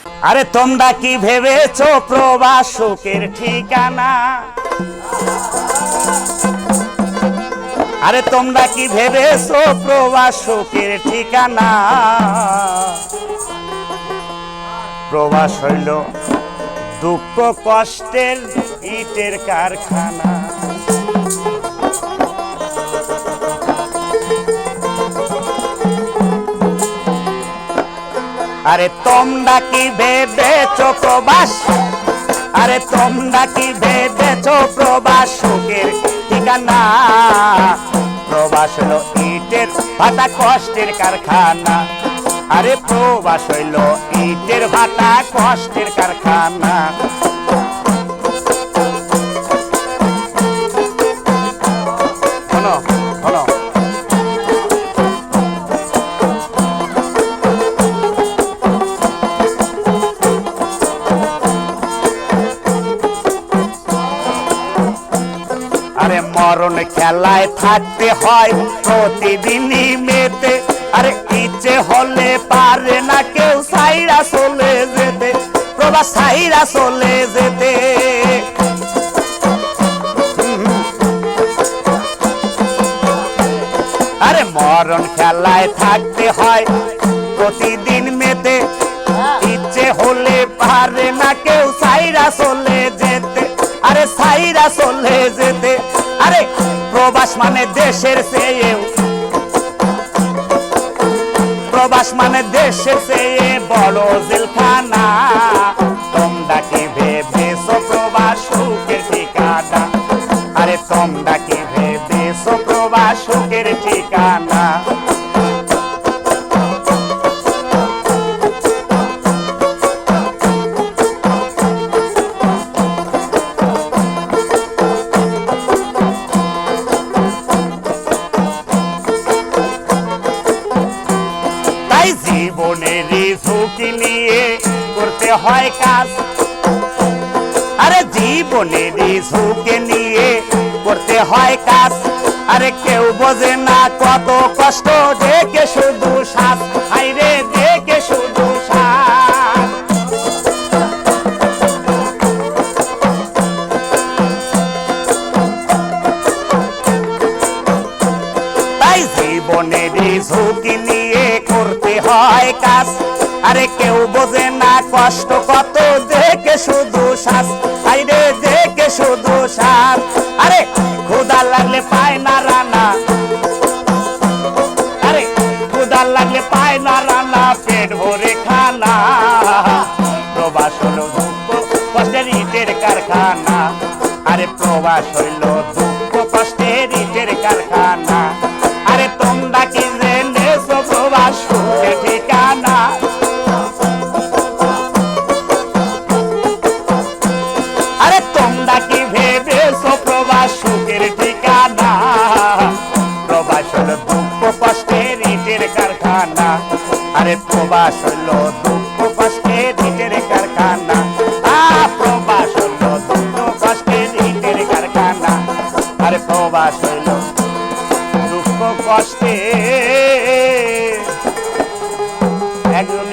আরে তোমরা কি ভেবেছো প্রবাস সুখের ঠিকানা? আরে তোমরা কি ভেবেছো প্রবাস সুখের ঠিকানা? প্রবাস হইল দুঃখ কষ্টের ইটের কারখানা। আরে তোমরা কি ভেবেছো প্রবাস? আরে তোমরা কি ভেবেছো প্রবাস সুখের ঠিকানা? প্রবাস হলো ইটের ভাটা কষ্টের কারখানা। আরে প্রবাস হইল ইটের ভাটা কষ্টের কারখানা। শোনো শোনো, আরে মরণ খেলায় থাকতে হয় প্রতিদিনই মেতে। আরে ইচ্ছে হলে পারে না কেউ সাইরা চলে যেতে, প্রবাস সাইরা চলে যেতে। আরে মরণ খেলায় থাকতে হয় প্রতিদিন মেতে। ইচ্ছে হলে পারে না কেউ সাইরা চলে যেতে, আরে সাইরা চলে যেতে। আরে প্রবাস মানে দেশের চেয়েও, প্রবাস মানে দেশের চেয়ে বড় জেলখানা। তোমরা কি ভেবেছো প্রবাস সুখের ঠিকানা? আরে তোমরা কি ভেবেছো প্রবাস সুখের ঠিকানা? জীবনেরই ঝুঁকি নিয়ে করতে হয় কাজ। আরে জীবনেরই ঝুঁকি নিয়ে করতে হয় কাজ। আরে কেউ বোঝে না কত কষ্ট, দেখে শুধু শ্বাস, আইরে দেখে শুধু শ্বাস। তাই জীবনেরই ঝুঁকি নিয়ে করতে হয় কাজ। আরে কেউ বোঝে না কষ্ট কত, দেখে শুধু শ্বাস, আইরে দেখে শুধু শ্বাস। আরে ক্ষুধা লাগলে পায় না রান্না, আরে ক্ষুধা লাগলে পায় না রান্না, পেট ভরে খানা। প্রবাস হলো দুঃখ কষ্টের ইটের কারখানা। আরে প্রবাস হইল দুঃখ কষ্টের ইটের কারখানা। আরে তোমরা কি জেনেছো প্রবাস সুখের ঠিকানা? আরে তোমরা কি ভেবেছো প্রবাস সুখের ঠিকানা? প্রবাস হলো দুঃখ কষ্টের ইটের কারখানা। আরে প্রবাস হলো দুঃখ কষ্টের ইটের কারখানা। প্রবাস হলো দুঃখ কষ্টের ইটের কারখানা। আরে প্রবাস হলো দুঃখ কষ্টে একজন